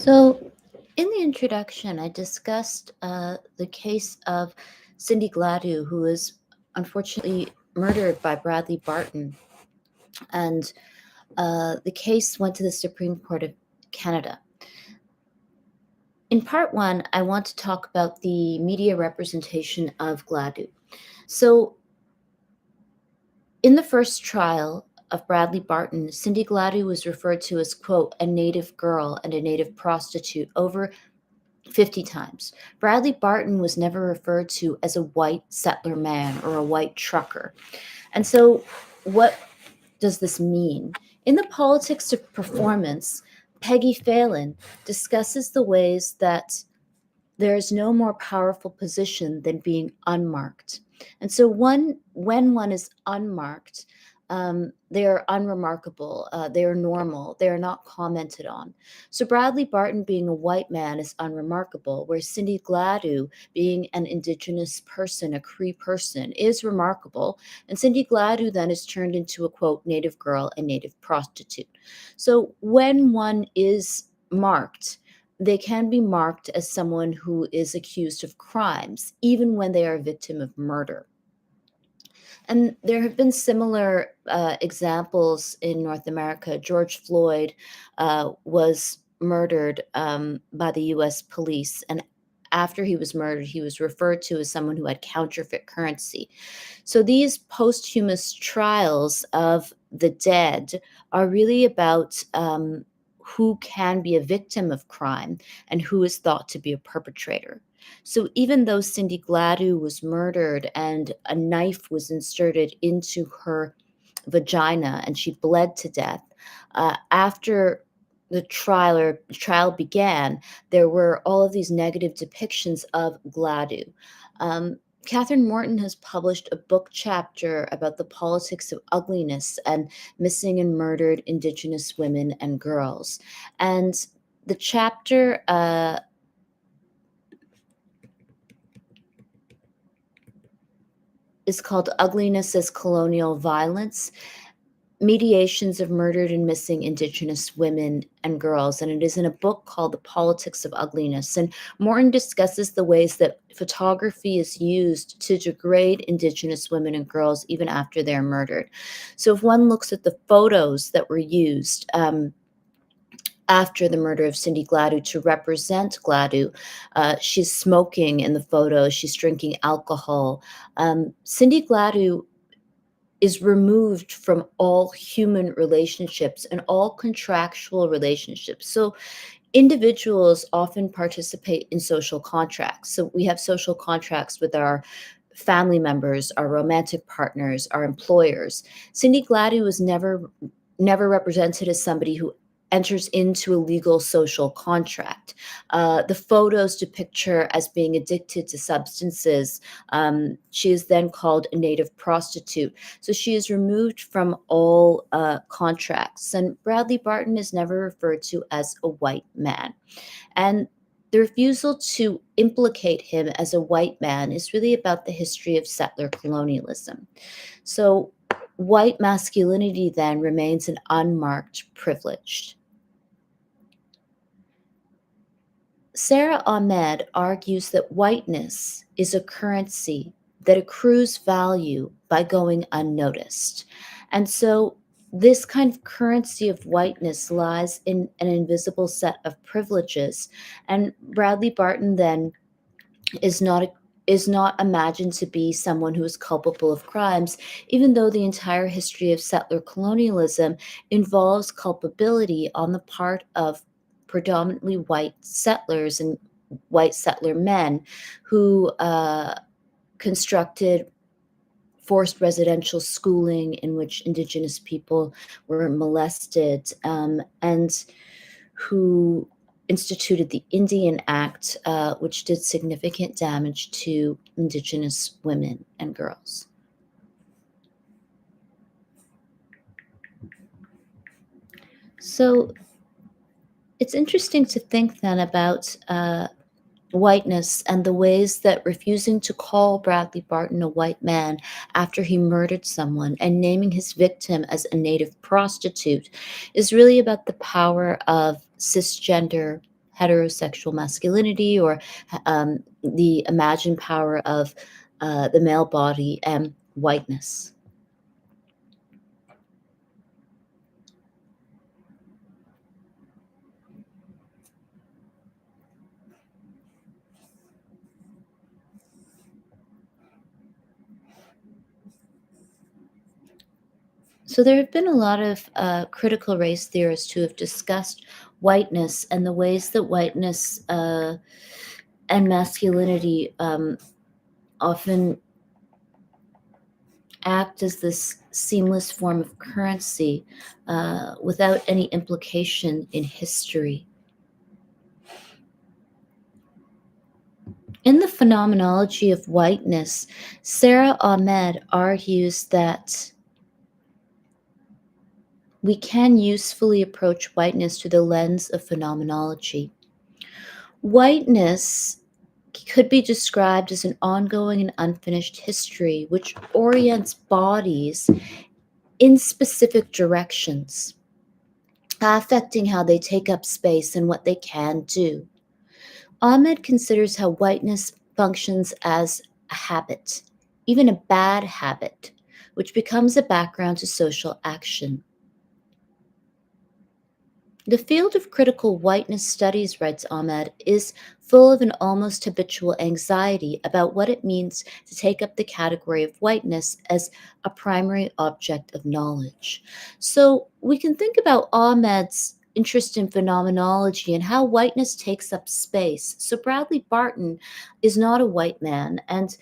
So, in the introduction, I discussed the case of Cindy Gladue, who was unfortunately murdered by Bradley Barton. And the case went to the Supreme Court of Canada. In part one, I want to talk about the media representation of Gladue. So, in the first trial of Bradley Barton, Cindy Gladue was referred to as, quote, a native girl and a native prostitute over 50 times. Bradley Barton was never referred to as a white settler man or a white trucker. And so, what does this mean? In The Politics of Performance, Peggy Phelan discusses the ways that there is no more powerful position than being unmarked. And so, when one is unmarked, they are unremarkable, they are normal, they are not commented on. So, Bradley Barton being a white man is unremarkable, where Cindy Gladue being an Indigenous person, a Cree person, is remarkable. And Cindy Gladue then is turned into a, quote, native girl and native prostitute. So, when one is marked, they can be marked as someone who is accused of crimes, even when they are a victim of murder. And there have been similar examples in North America. George Floyd was murdered by the US police. And after he was murdered, he was referred to as someone who had counterfeit currency. So these posthumous trials of the dead are really about who can be a victim of crime and who is thought to be a perpetrator. So even though Cindy Gladue was murdered and a knife was inserted into her vagina and she bled to death, after the trial began, there were all of these negative depictions of Gladue. Catherine Morton has published a book chapter about the politics of ugliness and missing and murdered Indigenous women and girls. And the chapter is called Ugliness as Colonial Violence: Mediations of Murdered and Missing Indigenous Women and Girls. And it is in a book called The Politics of Ugliness. And Morton discusses the ways that photography is used to degrade Indigenous women and girls even after they're murdered. So if one looks at the photos that were used after the murder of Cindy Gladue to represent Gladue, she's smoking in the photo, she's drinking alcohol. Cindy Gladue is removed from all human relationships and all contractual relationships. So individuals often participate in social contracts. So we have social contracts with our family members, our romantic partners, our employers. Cindy Gladue was never represented as somebody who enters into a legal social contract. The photos depict her as being addicted to substances. She is then called a native prostitute. So she is removed from all contracts. And Bradley Barton is never referred to as a white man. And the refusal to implicate him as a white man is really about the history of settler colonialism. So white masculinity then remains an unmarked privilege. Sarah Ahmed argues that whiteness is a currency that accrues value by going unnoticed. And so this kind of currency of whiteness lies in an invisible set of privileges. And Bradley Barton then is not imagined to be someone who is culpable of crimes, even though the entire history of settler colonialism involves culpability on the part of predominantly white settlers and white settler men who constructed forced residential schooling in which Indigenous people were molested, and who instituted the Indian Act, which did significant damage to Indigenous women and girls. So it's interesting to think then about whiteness and the ways that refusing to call Bradley Barton a white man after he murdered someone and naming his victim as a native prostitute is really about the power of cisgender heterosexual masculinity or the imagined power of the male body and whiteness. So there have been a lot of critical race theorists who have discussed whiteness and the ways that whiteness and masculinity often act as this seamless form of currency without any implication in history. In the phenomenology of whiteness, Sarah Ahmed argues that we can usefully approach whiteness through the lens of phenomenology. Whiteness could be described as an ongoing and unfinished history which orients bodies in specific directions, affecting how they take up space and what they can do. Ahmed considers how whiteness functions as a habit, even a bad habit, which becomes a background to social action. The field of critical whiteness studies, writes Ahmed, is full of an almost habitual anxiety about what it means to take up the category of whiteness as a primary object of knowledge. So we can think about Ahmed's interest in phenomenology and how whiteness takes up space. So Bradley Barton is not a white man, and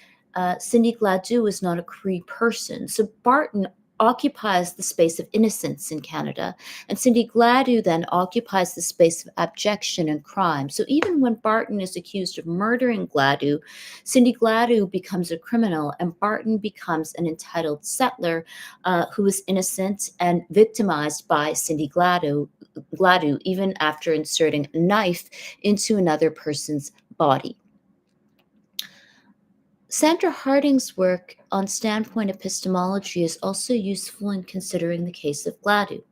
Cindy Gladue is not a Cree person. So Barton occupies the space of innocence in Canada, and Cindy Gladue then occupies the space of abjection and crime. So even when Barton is accused of murdering Gladue, Cindy Gladue becomes a criminal, and Barton becomes an entitled settler who is innocent and victimized by Cindy Gladue, even after inserting a knife into another person's body. Sandra Harding's work on standpoint epistemology is also useful in considering the case of Gladue.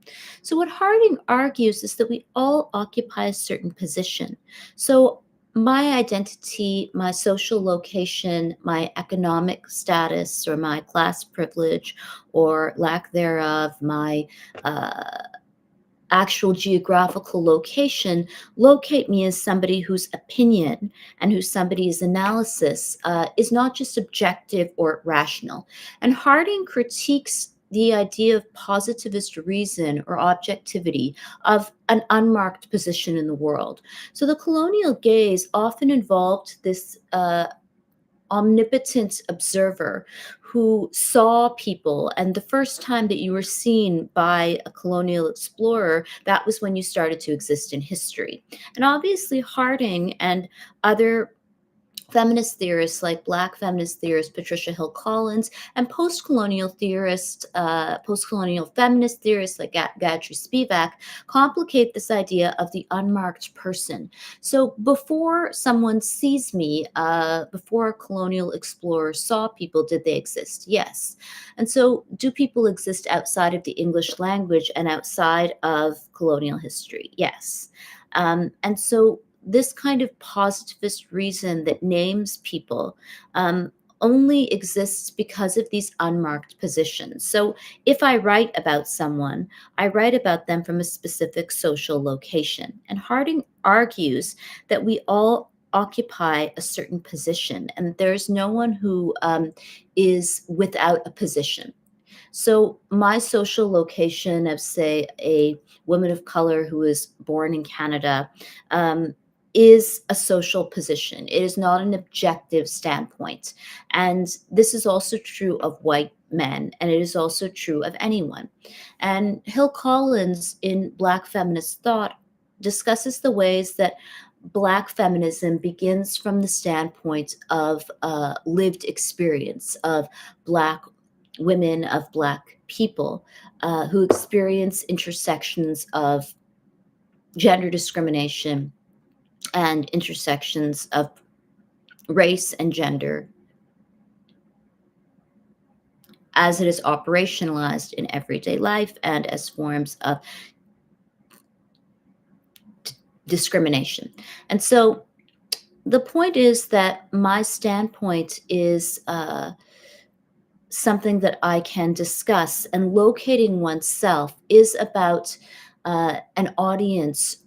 So, what Harding argues is that we all occupy a certain position. So, my identity, my social location, my economic status, or my class privilege, or lack thereof, my actual geographical location locate me as somebody whose opinion and whose somebody's analysis is not just objective or rational. And Harding critiques the idea of positivist reason or objectivity of an unmarked position in the world. So the colonial gaze often involved this omnipotent observer who saw people, and the first time that you were seen by a colonial explorer, that was when you started to exist in history. And obviously Harding and other feminist theorists like Black feminist theorist Patricia Hill Collins and post-colonial feminist theorists like Gladue Spivak complicate this idea of the unmarked person. So before someone sees me, before a colonial explorer saw people, did they exist? Yes. And so do people exist outside of the English language and outside of colonial history? Yes. And so this kind of positivist reason that names people only exists because of these unmarked positions. So if I write about someone, I write about them from a specific social location. And Harding argues that we all occupy a certain position, and there's no one who is without a position. So my social location of, say, a woman of color who is born in Canada is a social position. It is not an objective standpoint. And this is also true of white men, and it is also true of anyone. And Hill Collins in Black Feminist Thought discusses the ways that Black feminism begins from the standpoint of lived experience of Black women, of Black people who experience intersections of gender discrimination and intersections of race and gender as it is operationalized in everyday life and as forms of discrimination. And so the point is that my standpoint is something that I can discuss, and locating oneself is about an audience,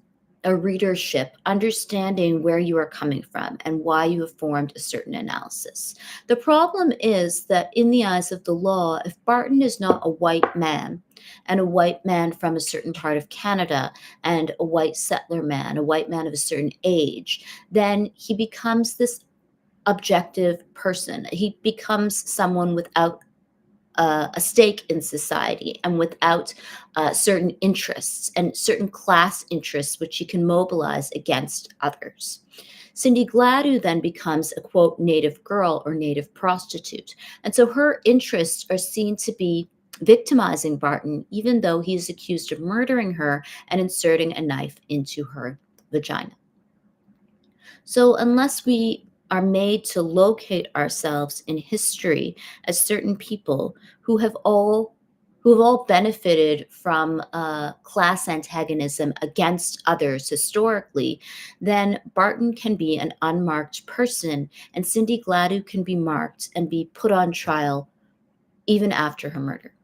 a readership, understanding where you are coming from and why you have formed a certain analysis. The problem is that, in the eyes of the law, if Barton is not a white man, and a white man from a certain part of Canada, and a white settler man, a white man of a certain age, then he becomes this objective person. He becomes someone without a stake in society, and without certain interests and certain class interests which he can mobilize against others. Cindy Gladue then becomes a, quote, native girl or native prostitute. And so her interests are seen to be victimizing Barton, even though he is accused of murdering her and inserting a knife into her vagina. So, unless we are made to locate ourselves in history as certain people who have all benefited from class antagonism against others historically, then Barton can be an unmarked person, and Cindy Gladue can be marked and be put on trial even after her murder.